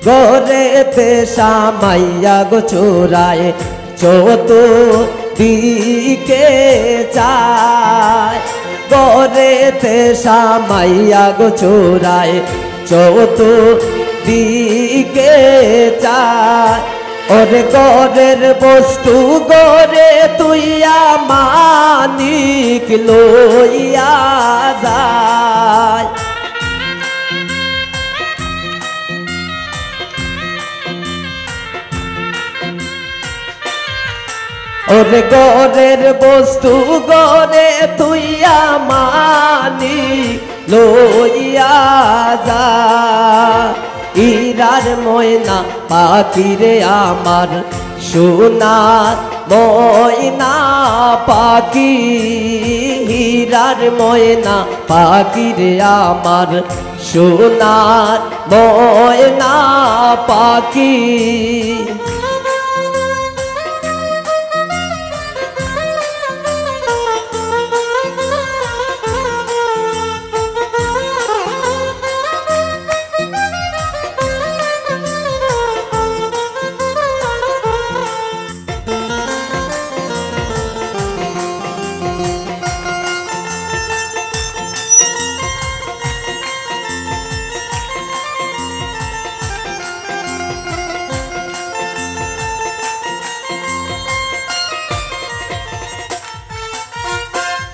গরেতে সামাইয়া গো চোরায় চতুর্দিকে চায় গরেতে সামাইয়া গো চোরায় চতুর্দিকে চায় ওরে গরের বস্তু গরে তুইয়া মানিক লইয়া যায় ওরে গরের বস্তু গরে তুইয়া মানিক লইয়া যায় হীরার ময়না পাখিরে আমার সোনার ময়না পাখি হীরার ময়না পাখিরে আমার সোনার ময়না পাখি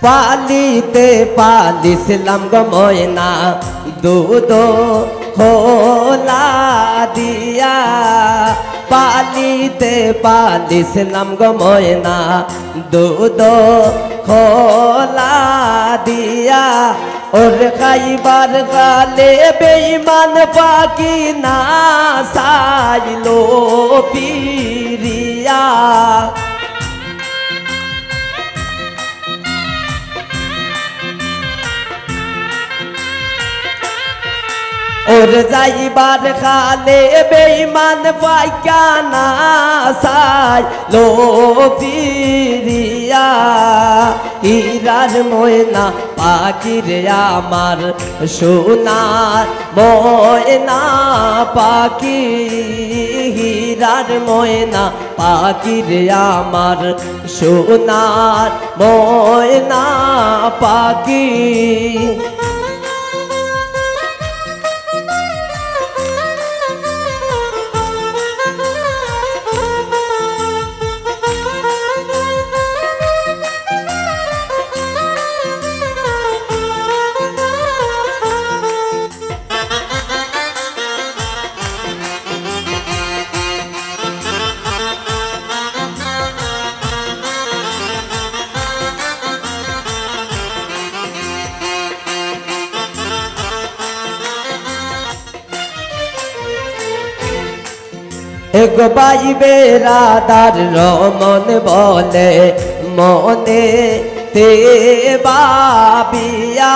পালিতে পালিছিলাম গো ময়না দুধ খোলা দিয়া পালিতে পালিছিলাম গো ময়না দুধ খোলা দিয়া ওর খাইবার গালে বেঈমান পাখি না সাইলো পিরিয়া ওর যাইবার খালে বেঈমান পাইকা না সাই লো ফিরিয়া হীরার ময়না পাখিরে আমার সোনার ময়না পাখি হীরার ময়না পাখিরে আমার সোনার ময়না পাখি এক ভাই বেরাদার রমন বলে মনে তে বাবিয়া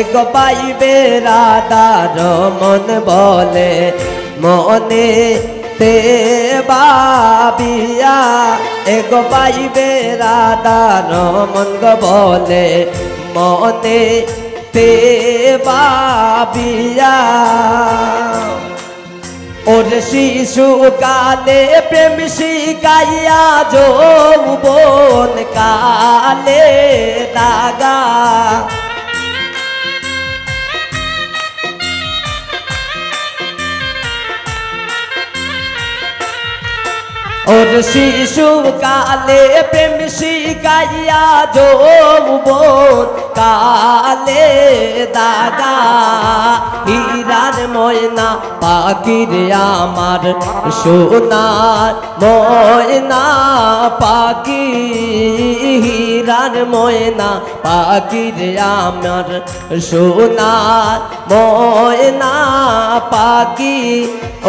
এক ভাই বেরাদার রমন বলে মনে তে বাবিয়া এক ভাই বেরাদার রমন বলে মনে তে বাবিয়া ওর শিশু কালে প্রেম শিখাইয়া যৌবন কালে দাগা ওর শিশু কালে প্রেম শিখাইয়া যৌবন কালে দাগা হীরার ময়না পাখিরে আমার সোনার ময়না পাখি হীরার ময়না পাখিরে আমার সোনার ময়না পাখি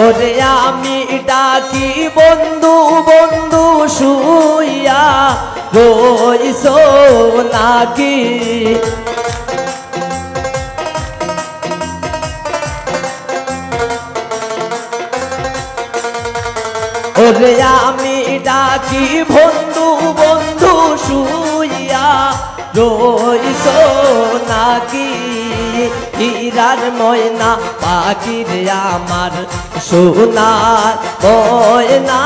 ওরে আমি ডাকি বন্ধু বন্ধু শুইয়া রইছো নাকি ওরে আমি ডাকি বন্ধু বন্ধু শুইয়া রইছো নাকি হীরার ময়না পাখি রে আমার সোনার ময়না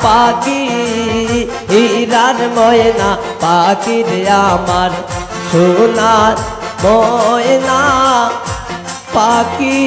পাখি হীরার ময়না পাখি রে আমার সোনার ময়না পাখি।